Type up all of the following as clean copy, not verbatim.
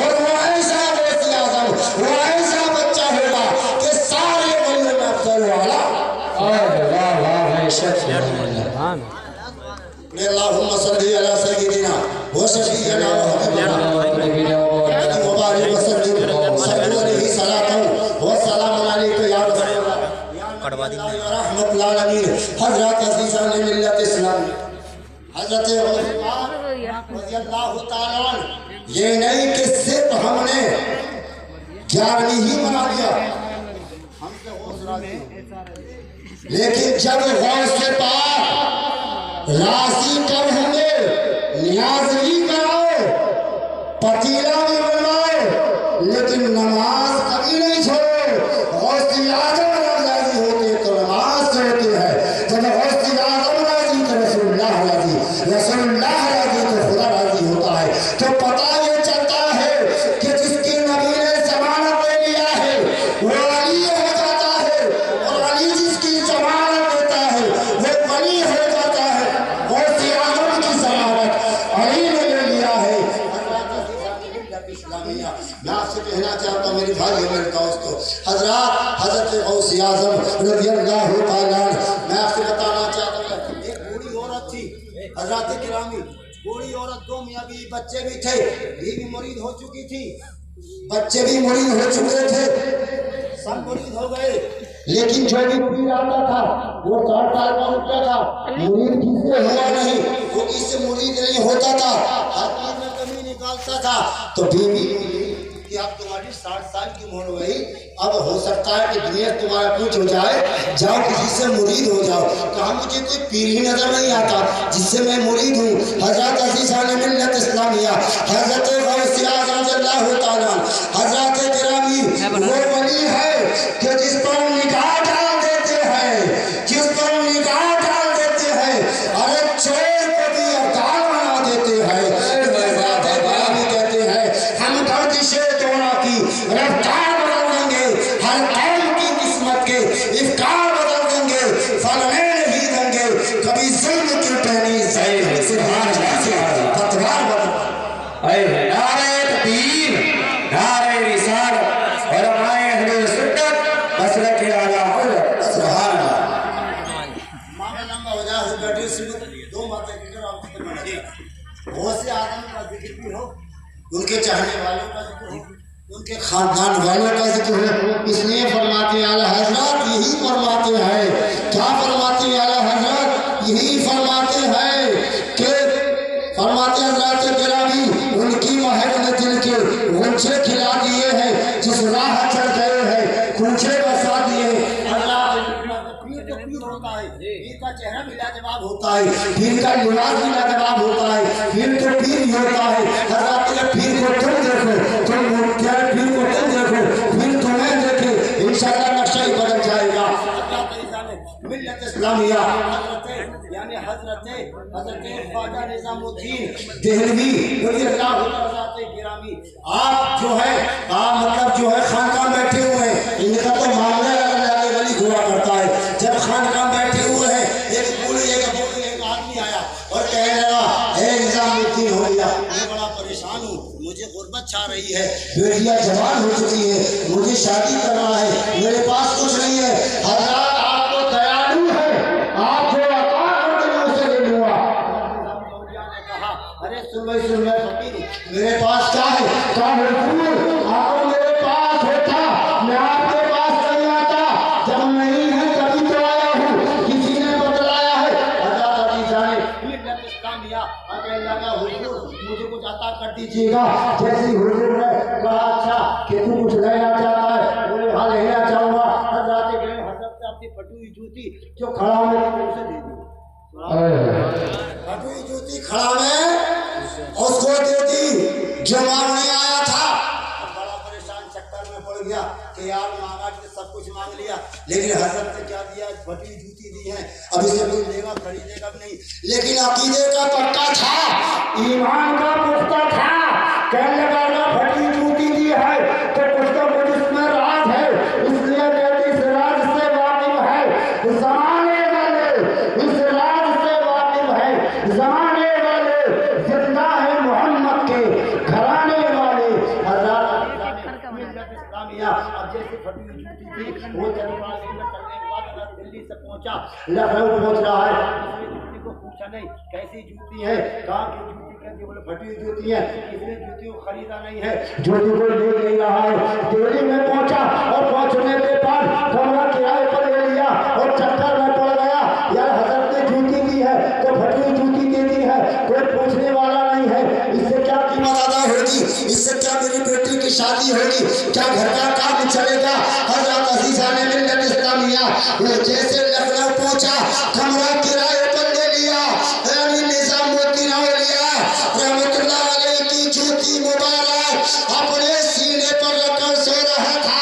और वो ऐसा गौसे आजम, वो ऐसा बच्चा होगा कि सारे वलियों में अफजल वाला। वाह वाह भाई अल्लाहुम्मा सल्ली अला सय्यिदिना व शफीना व हबीबना मुबारक वसल्लम सल्लल्लाहु अलैहि सलातन व सलाम अलैका या रसूलल्लाह या रहमतुल आलमीन। हजरत अजीज़ान मिल्लत इस्लाम हजरत उस्मान रज़ियल्लाहु ताला अन्हु, ये नहीं कि सिर्फ हमने 11वीं ही मना लिया, हमसे हौसला नहीं, लेकिन जब गौसे पाक राशि कब होंगे, न्याज भी कराओ, पतीला भी बनवाओ, लेकिन नमाज कभी नहीं छोड़ो। गौसे आजम राजी होते तो नमाज छोड़ते हैं, जब गौसे आजम राजी तो रसूलुल्लाह राजी, रसूलुल्लाह राजी तो खुदा राजी होता है। तो पता ये चलता है कि जिसकी नबी ने जमानत ले लिया है वो अली हो जाता है, और अली जिसकी जमानत देता है वो वली हो जाता है। गौसे आजम की जमानत अली ने ले लिया है। मैं आपसे कहना चाहता हूँ मेरे भाई मेरे दोस्तों, हजरत गौसे आजम रज़ियल्लाहु ताला अन्हु, मैं आपसे बताना चाहता हूँ, एक बूढ़ी औरत थी हजरत गिरामी, बूढ़ी औरत, 2 मियाँ बीवी, बच्चे भी थे, बीवी मुरीद हो चुकी थी, बच्चे भी मुरीद हो चुके थे, सब मुरीद हो गए, लेकिन जो भी पीर आता था वो 60 साल का रुपया था, मुरीद किससे हुआ नहीं, वो किससे मुरीद नहीं होता था, हर चीज में कमी निकालता था। तो बीवी कि अब तुम्हारी 60 साल की उम्र हो गई, अब हो सकता है कि दुनिया तुम्हारा कुछ हो जाए, जाओ किसी से मुरीद हो जाओ। कहा मुझे कोई पीर ही नजर नहीं आता जिससे मैं मुरीद हूँ। हजरत अज़ीज़ान मिल्लत इस्लामिया हजरत गौसे आज़म रज़ियल्लाहु ताला अन्हु, हजरत गिरामी वो वली है कि जिस पर निगाह डाल देते हैं, जिस पर निगाह डाल देते हैं, अरे चोर को भी अवतार बना देते हैं। कहते हैं हम गर्दिशे दोना की रफ्तार बदल देंगे, हर कौम की किस्मत के इफ्तार बदल देंगे, फलने नहीं देंगे कभी जुल्म की टहनी पतवार बदल। नारे तकबीर, नारे रिसालत, उलमाए अहले सुन्नत मसलक आला सुभान अल्लाह। मामला लंबा हो जाए, बैठे सिर्फ 2 बातें कहकर आपको बता दें। गौसे आजम का जिक्र भी हो, उनके चाहने वालों का जिक्र हो, उनके खानदान वालों का जिक्र हो, इसलिए फरमाते आला हजरत यही फरमाते हैं, क्या फरमाते आला हजरत यही फरमाते हैं कि फरमाते हजरत गिरामी उनकी महक ने दिल के गुंचे खिला दिए हैं, जिस राह चल गए हैं कुंचे बसा दिए। अल्लाह पीर तो पीर होता है, पीर का चेहरा भी लाजवाब होता है, पीर का लिबास भी लाजवाब होता है, पीर तो पीर ही होता है। हजरत पीर को तुम देखो, तुम क्या पीर को तुम देखो, पीर तुम्हें देखे, इंशाअल्लाह नक्शा ही बदल जाएगा। मिल्लत इस्लामिया यानी हजरत ख्वाजा निजामुद्दीन देहलवी रज़ियल्लाहु ताला गिरामी, आप जो है मतलब जो है खानकाह बैठे हुए हैं, इनका तो मामला अलग वली हुआ करता है। जब खानकाह बैठे हुए हैं, एक बूढ़ी एक आदमी आया और कहने लगा हे निजामुद्दीन हो गया, मैं बड़ा परेशान हूँ, मुझे गुर्बत छा रही है, बेटियां जवान हो चुकी है, मुझे शादी करना है, मेरे पास कुछ नहीं है। हजरत आपको दयालु है, आपको अता करने से ले लूंगा। अरे सुन भाई फकीर, मेरे पास क्या है, क्या आपको मेरे पास होता मैं आपके पास नहीं आता, जब नहीं है कभी तो आया हूँ, किसी ने बतलाया है। हजरत अज़ीज़ान मिल्लत इस्लामिया अगर लगा हुजूर मुझे कुछ अता कर दीजिएगा, जैसी हुजूर ने कहा अच्छा कि तू कुछ लेना चाहता है, बोले हाँ लेना चाहूँगा। हजरत गए हजरत से अपनी फटी हुई जूती जो खड़ा में उसे दे दी, फटी हुई जूती खड़ा में उसको दे दी जो मांगने आया था। बड़ा परेशान चक्कर में पड़ गया कि यार मांगा कि सब कुछ मांग लिया, लेकिन हजरत ने क्या दिया, फटी हुई जूती दी है, अब इसे कोई लेगा खरीदेगा भी नहीं, लेकिन अकीदे का पक्का था, ईमान का पुख्ता था, कहने लगा फटी जूती दी है तो कुछ तो कुछ इसमें राज है, इसलिए कहती इस राज से वाकिफ है जमाने वाले, इस राज से वाकिफ है जमाने वाले, जिंदा है मोहम्मद के घराने वाले, से फटी हुई जूती थी, वो जलवासी में चलने के बाद अगर दिल्ली से पहुंचा, लखनऊ पहुंच रहा है, इसने जूती को पूछा नहीं कैसी जूती है, कहाँ की जूती कहती, बोले फटी हुई जूती है, इसने जूती को खरीदा नहीं है, जूती को ले नहीं रहा है। दिल्ली में पहुंचा और पहुंचने के बाद कमरा किराए पर ले लिया और चक्कर में पड़ गया, यार हजरत ने जूती दी है तो फटी हुई जूती दे दी है, कोई पूछने वाला नहीं है, इससे क्या कीमत अदा होगी, इससे क्या मेरी बेटी की शादी होगी, क्या घर का काम चलेगा। हजरत अजीजा ने मिल्लत इस्लामिया वो जैसे लखनऊ पहुंचा, कमरा किराए पर ले लिया, यानी निजामुद्दीन औलिया रहमतुल्लाह अलैह की जूती मुबारक अपने सीने पर रखकर सो रहा था,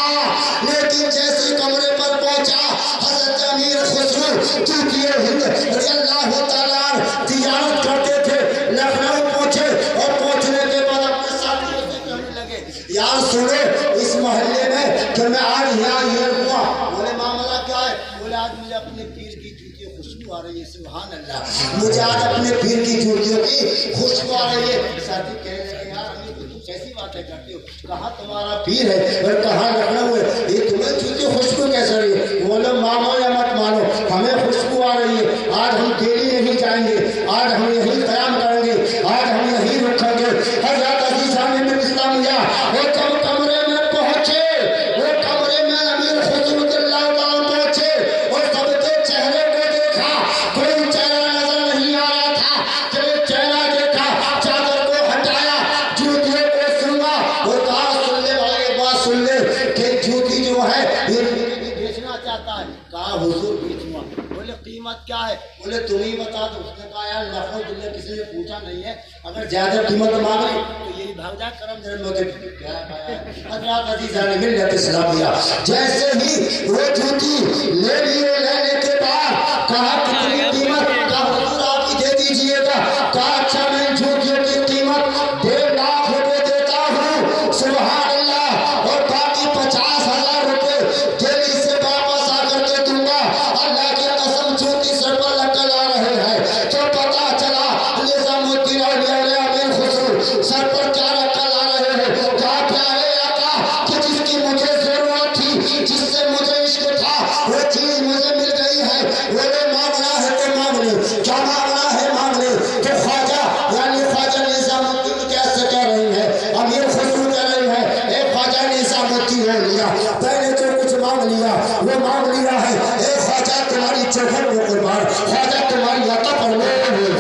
लेकिन जैसे कमरे पर पहुंचा हजरत अमीर खुसरो जूतिए हिंद रज़ियल्लाहु ताला तिजारत करते थे, लखनऊ पहुंचे और पहुंचने के बाद अपने साथियों से कहने लगे, यार सुनो इस मोहल्ले में कि मैं आज यहाँ ये हुआ। बोले मामला क्या है? बोले आज मुझे अपने पीर की जूतियों खुशबू आ रही है, सुभान अल्लाह, मुझे आज अपने पीर की जूतियों की खुशबू आ रही है। साथी कहने लगे, यार अमीर तुम कैसी बातें करते हो, कहाँ तुम्हारा पीर है और कहाँ लखनऊ है, ये तुम्हें जूती खुशबू कैसे रही है? बोले मानो या मत मानो हमें खुशबू आ रही है, आज हम दिल्ली नहीं जाएंगे, आज हम यही कयाम करेंगे, आज हम यही रुकेंगे। हजरत अजीजा ने मिल्लत इस्लामिया वो जब कमरे में पहुंचे, वो कमरे में अमीर खुसरो रज़ियल्लाहु ताला पहुंचे और सबके चेहरे को देखा, कोई चेहरा नजर नहीं आ रहा था, जब चेहरा देखा चादर को हटाया, जूतियों को सुना और कहा, सुन ले भाई एक बात सुन ले कि जूती जो है ये बेचना चाहता है। कहा हुजूर बेचूंगा। बोले कीमत क्या है? बोले तुम ही बता दो। उसने कहा यार लखनऊ दिल्ली किसी ने पूछा नहीं है, अगर ज्यादा कीमत मांगे तो यही भाग जा करम जन्म होते। हजरत अजीजा ने मिल्लत इस्लामिया जैसे ही वो जूती ले लिए, लेने के बाद कहा कितनी कीमत? कहा हुजूर आप ही दे दीजिएगा। कहा अच्छा मैं जूतियों की कीमत 1.5 लाख रुपए देता हूँ, सुभान अल्लाह, और बाकी 50,000 रुपए दिल्ली से वापस आकर के दूंगा। अल्लाह की कसम जूती सर पर लटका ला रहे हैं तो पता चला निजामुद्दीन औलिया अमीर खुसरो सर पर क्या रखा ला रहे हैं। क्या प्यारे आका कि जिसकी मुझे जरूरत थी, जिससे मुझे इश्क था, वो चीज मुझे मिल गई है। वो मांगना है तो मांग ले, क्या मांगना है मांग ले। तो ख्वाजा यानी ख्वाजा निजामुद्दीन कैसे कह रही है, अमीर खुसरो कह रही है, ए ख्वाजा निजामुद्दीन औलिया मैंने जो कुछ मांग लिया वो मांग लिया है। ए ख्वाजा तुम्हारी चौखट में कुर्बान, ख्वाजा तुम्हारी अता पर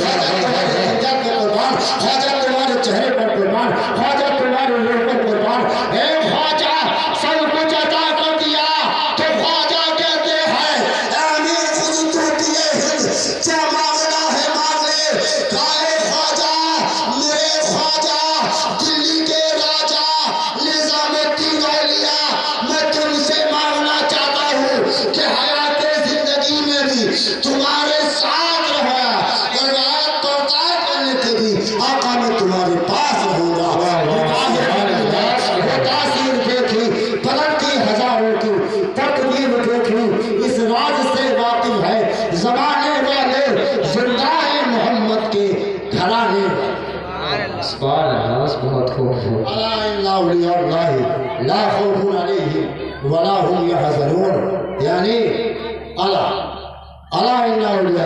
ख्वाजा तुम्हारे हिजाब में कुर्बान, ख्वाजा तुम्हारे चेहरे पर कुर्बान, ख्वाजा तुम्हारे रूह पर कुर्बान। ए ख्वाजा सब कुछ अता कर दिया तो ख्वाजा कहते हैं अमीर खुद जूतिए हिंद क्या मांगना है मांग ले। काहे ख्वाजा मेरे ख्वाजा दिल्ली के राजा निजामुद्दीन औलिया मैं तुमसे मांगना चाहता हूँ कि हयात जिंदगी में भी तुम्हारे साथ रहा और रात पड़ताल करने के भी आका मैं तुम्हारे पास रहूंगा। तासीर देखी पलटती हजारों की तकदीर देखी, इस राज से वाकिफ है जमाने वाले, जिंदा है मोहम्मद के घराने वाले। बहुत खूब ला खौफुन अलैहिम वला हुम यहज़नून, यानी अला अला इन्ना औलिया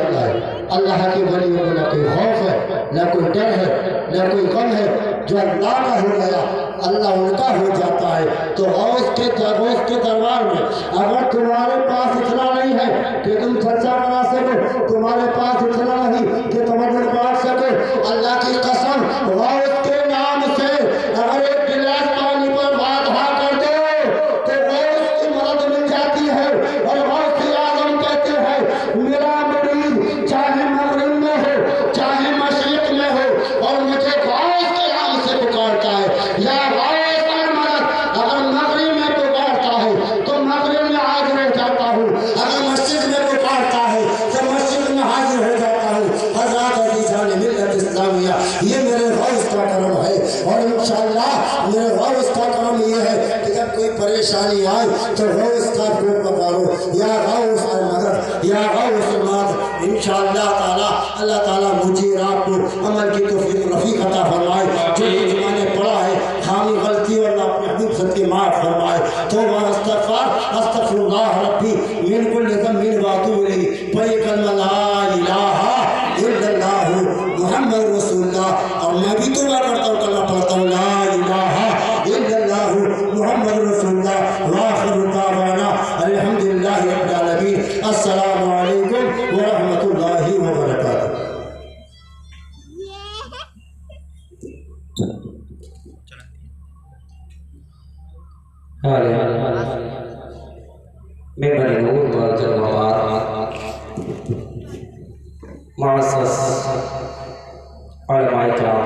अल्लाह के वलियों को न कोई खौफ है, न कोई डर है, न कोई गम है। जो अल्लाह का हो गया अल्लाह उनका हो जाता है। तो गौस के दरबार में अगर तुम्हारे पास इतना नहीं है कि तुम चर्चा बना सको, तुम्हारे पास इतना नहीं कि तुम बांट सको, अल्लाह की कसम गौस के नाम से अगर एक गिलास पानी पर बाधा कर दो तो गौस की मदद मिल जाती है। और गौस आजम कहते हैं मेरा मरीज चाहे मगरिब में हो चाहे मशरिक में हो और मुझे गौस के नाम से पुकारता है, या गौस की मदद अगर मगरिब में पुकारता है तो मगरिब में हाजिर हो जाता हूँ, अगर मस्जिद में पुकारता है तो मस्जिद में हाजिर हो जाता हूँ। हज़रत अजीजा ने मिल्लत इस्लामिया ये मेरे गौस का करम है। और इंशाअल्लाह मेरे गौस का करम ये है कि जब कोई परेशानी आए तो गौस का रूप पकारो, या गौस मदद, या गौस मदद। इंशाअल्लाह ताला अल्लाह ताला मुझे आपको अमल की तौफीक रफ़ीक अता फरमाए। जो मैंने पढ़ा है खामी गलती और अपने हबीब सद की माफ़ फरमाए। तो इस्तग़फ़ार मैं बड़ी नूर बरकत मुबारक मुअस्सस उलमाए किराम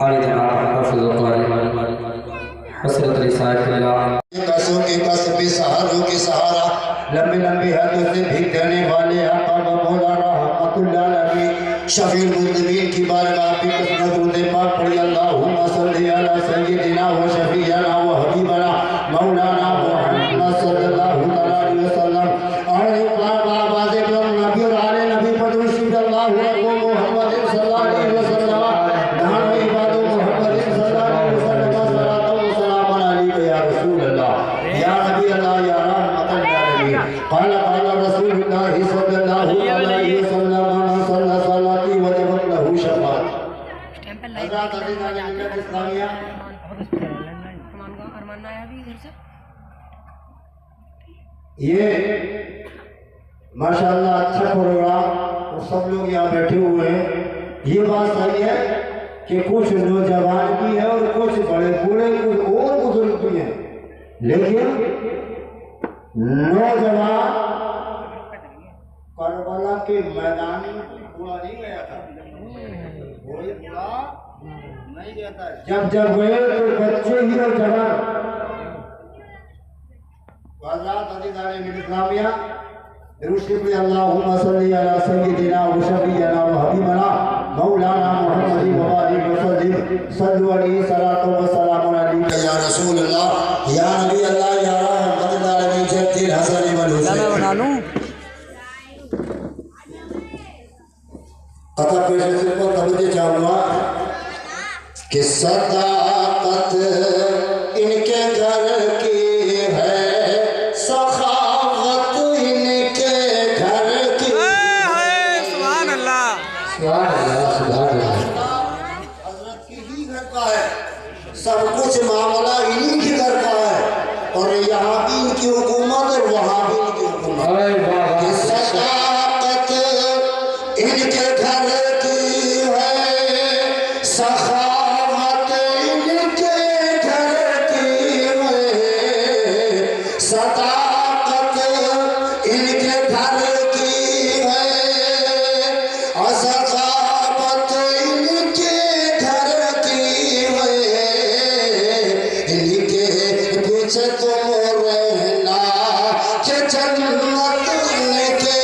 आले जनाब हफ़िज़ हज़रत रिसालत कसों के कसबे सहारों के सहारा लंबे लंबे हदों से भीख देने वाले आका व मौलाना रहमतुल्लाह अलैहि शफीउल मुज़निबीन की बारगाह पे कसरत दरूद पाक पढ़ी अल्लाहुम्मा सल्ली अला सय्यिदिना व शफीअना व हबीबना मौलाना मुहम्मद सल्लल्लाहु अलैहि वसल्लम और आवाज़ बुलंद नबी और आले नबी पर दुरूद अल्लाहु अकबर मुहम्मद सल्लल्लाहु अलैहि वसल्लम नाम इबादु मुहम्मद सल्लल्लाहु अलैहि वसल्लम सलातो व सलाम अलैका या रसूल अल्लाह या नबी अल्लाह या रहमतल आलमीन क़ाल रसूलुल्लाह सल्लल्लाहु अलैहि वसल्लम मन सल्ला सलाती वजबत लहू शफ़ाअत हज़रत अज़ीज़ान इस्लामिया अरमान आया भी घर से ये माशाल्लाह अच्छा प्रोग्राम और सब लोग यहाँ बैठे हुए हैं। ये बात सही है कि कुछ नौजवान भी है और कुछ बड़े बूढ़े कुछ और बुजुर्ग भी हैं, लेकिन नौजवान करबला के मैदान में बूढ़ा नहीं गया था, कोई बूढ़ा नहीं गया था। जब जब गए तो बच्चे ही और जवान इस्लामिया अल्लाहुम्मा सल्ली अला सय्यिदिना व शफीअना व हबीबना मौलाना मुहम्मद व बारिक वसल्लिम सल्लु अलैहि सलातो व सलाम अलैका या रसूल अल्लाह या नबी अल्लाह या रहमतुल आलमीन जद्दिल हसन वल हुसैन बना लूं कथा पेश से को तवज्जो चाहूंगा कि सदाकत इनके घर की है, सखावत इनके घर की है। सुभान अल्लाह सुभान अल्लाह सुभान अल्लाह। हजरत के ही घर का है, सब कुछ मामला इन्हीं के घर का है और यहाँ भी इनकी हुकूमत और वहाँ भी इनकी हुकूमत। कि सदाकत इनके घर की है, सखावत इनके घर की है, सदाकत इनके घर की है, सखावत इनके घर की है। इनके पीछे तुम रहना कि जन्नत इनके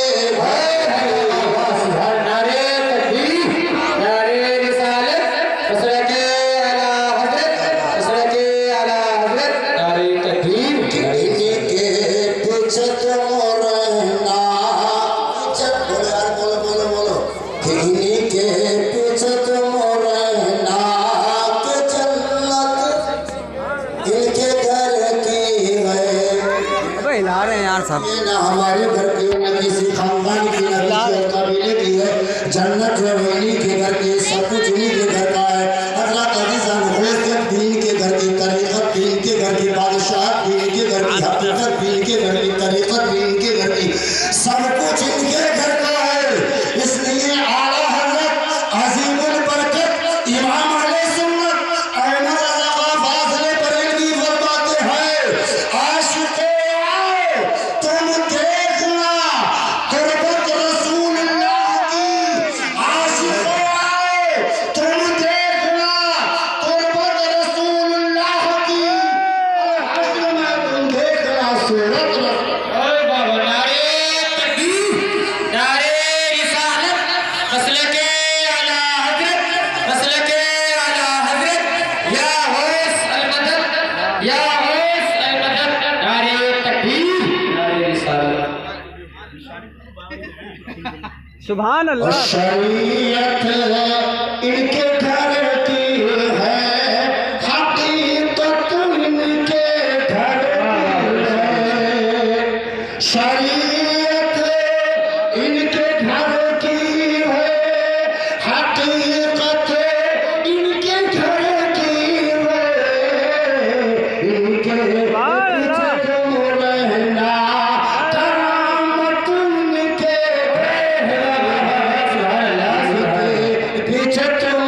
हमारे घर की न किसी खानदान की न किसी कबीले की है, जन्नत इन्हीं के घर की, सब कुछ इन्हीं के घर का है। हज़रत अज़ीज़ान खुलसत भी इनके घर की, तरीक़त भी इनके घर की, बादशाह भी इनके घर की, हकीकत भी इनके घर की, तरीक़त भी इनके घर की, सब कुछ इनके घर का है। इसलिए आला हज़रत अज़ीमुल बरकत इमाम अहले सुन्नत अहमद रज़ा फाज़िल बरेलवी फरमाते हैं, आशिक़े तुम देखना तुरबत रसूलुल्लाह की, आशिक़े तुम देखना तुरबत रसूलुल्लाह की, हश्र में तुम देखना सूरत सुभान अल्लाह। शरीयत इनके घर की है, हकीकत इनके घर की है, शरीयत इनके घर की है, हकीकत इनके घर की है। इनके पीछे तुम रहना, करामत इनके पीछे तुम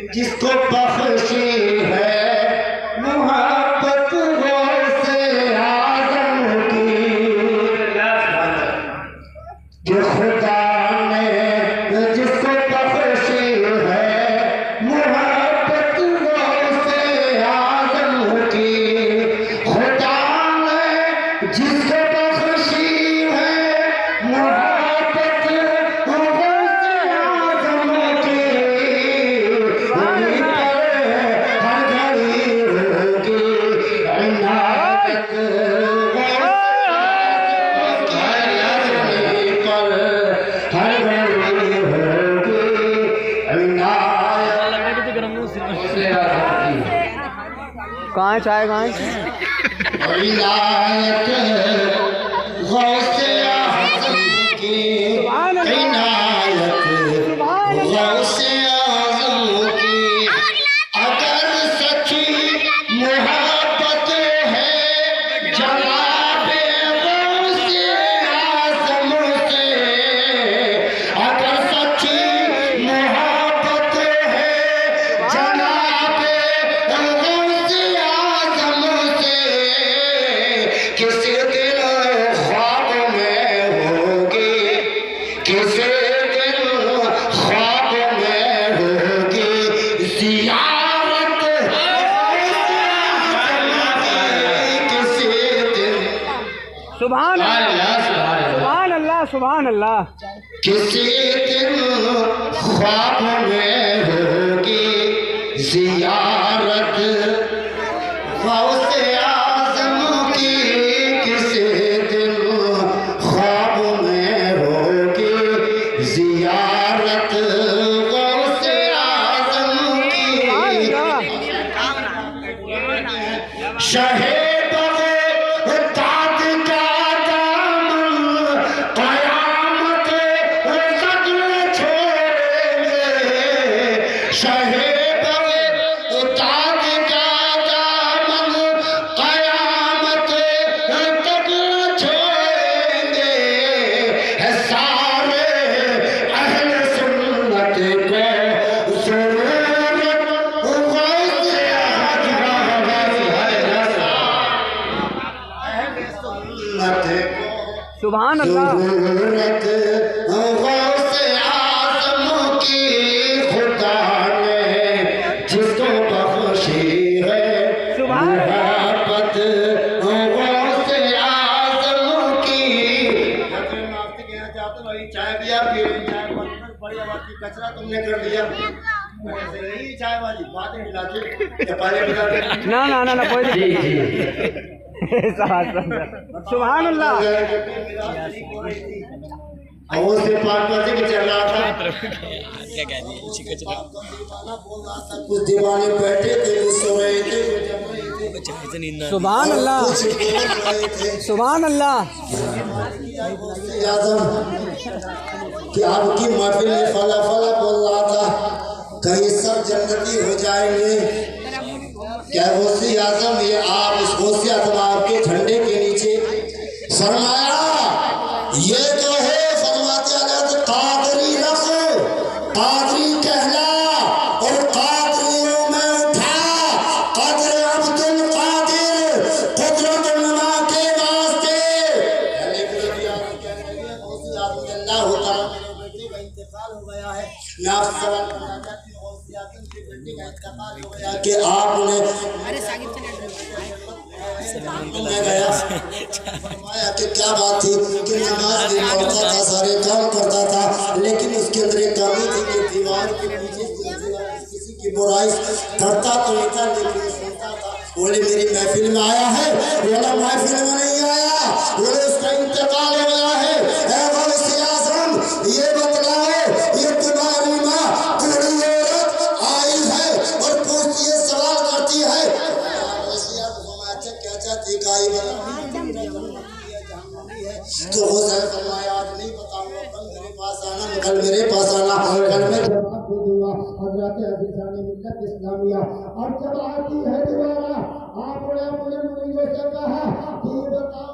जिसको बख्शी है मोहब्बत से आजम की, जो खुदा ने जिसको बख्शी है मोहब्बत से आजम की, खुदा ने जिसको बख्शी है मोहब्बत से आजम की, कहाँ चाय कहाँ अगर सच्ची मोहब्बत है जनाबे गौसे आज़म से, अगर सच्ची मोहब्बत है जनाबे गौसे आज़म से, किसी दिन ख्वाब में होगी, किसी दिन ख्वाब में होगी ज़ियारत, किसी दिन सुभान अल्लाह सुभान अल्लाह सुभान अल्लाह। किसी दिन ख्वाब में होगी ज़ियारत गौसे आज़म की, किसी दिन ख्वाब में होगी ज़ियारत गौसे आज़म की। शहे सुभान अल्लाह। गौसे आज़म की खुदा ने जिसको बख्शी है मोहब्बत, गौसे आज़म की। चाय पिया बड़ी आवाज की कचरा तुमने कर दिया, चाय वाली बातें मिलाते पहले मिलाते ना ना ना ना कोई सुभान अल्लाह। वो से 5 बजे के चल रहा था, क्या कह रही है कुछ दीवाने बैठे थे, कुछ सो रहे थे, सुभान अल्लाह सुभान अल्लाह। कि आपकी महफिल में फला फला बोल रहा था, कहीं सब जन्नती हो जाएंगे। क्या गौसे आज़म ये आप इस गौसे आज़म आपके झंडे के नीचे फरमाया ये तो है, फरमाते अलग कादरी रख, कादरी कहला और कादरियों में उठा, कदर अब्दुल कादिर कुदरत नमा के वास्ते। अल्लाह होता इंतकाल हो गया है। मैं आपसे सवाल करना चाहती हूँ, गौसे आज़म के बेटे का इंतकाल हो गया कि आपने मैं गया फरमाया कि क्या बात थी कि नमाज भी पढ़ता था, सारे काम करता था, लेकिन उसके अंदर एक कमी थी कि दीवार के पीछे किसी की बुराई करता तो नहीं था, लेकिन सुनता था। बोले मेरी महफिल में आया है, बोला महफिल में नहीं आया, बोले उसका इंतकाल हो गया है। गौसे आज़म ये बतलाओ, ये तुम्हारी माँ बूढ़ी औरत आई है और पूछती है, सवाल करती है, क्या चाहती गाय तो हो जाए। फरमाया आज नहीं बताऊंगा, कल मेरे पास आना, कल मेरे पास आना, कल मैं जवाब दे दूंगा। हज़रत अज़ीज़ाने मिल्लत इस्लामिया और जब आती है दोबारा आपने अपने मुरीदों से कहा कि ये बताओ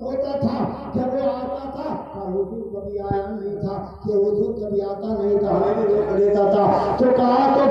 होता था जब वो आता था हुजूर कभी आया नहीं था, कि हुजूर कभी आता नहीं था, हमें भी रोक लेता था। तो कहा तो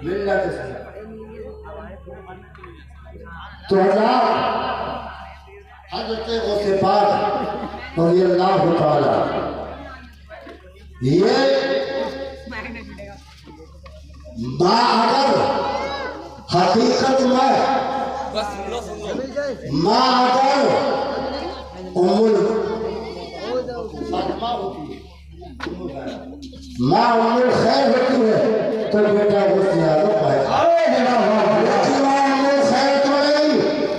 मिल्लत तो हज़रत गौसे पाक रज़ियल्लाहु ताला ये अगर हकीकत में माँ अगर उम्मुल फातिमा होती है, माँ उम्मुल खैर होती है तो बेटा गौसे आज़म पाएगा। उम्मुल खैर तो नहीं,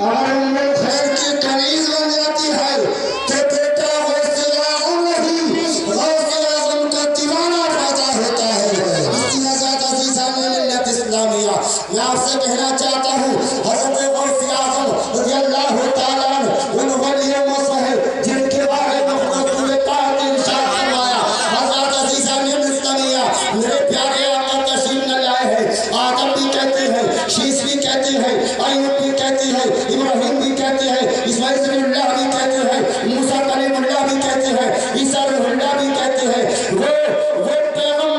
अगर उम्मुल खैर की कनीज बन जाती है तो बेटा गौसे आज़म नहीं, गौसे आज़म का दीवाना पैदा होता है। इस्लामिया मैं आपसे कहना चाहता हूँ, हज़रत गौसे आज़म रज़ियल्लाहु ताला अन्हु उन वलियों में से है जिनके बारे में रसूल पाक ने इरशाद फरमाया। हज़रत अज़ीज़ान इस्लामिया मेरे प्यारे आका तशरीफ न लाए हैं। आदम भी कहते हैं, शीश भी कहते हैं, अय्यूब भी कहते हैं, इब्राहिम भी कहते हैं, इस्माइल ज़बीहुल्लाह भी कहते हैं, मूसा कलीमुल्लाह भी कहते हैं, ईसा रूहुल्लाह भी कहते हैं। वो पैगम्बर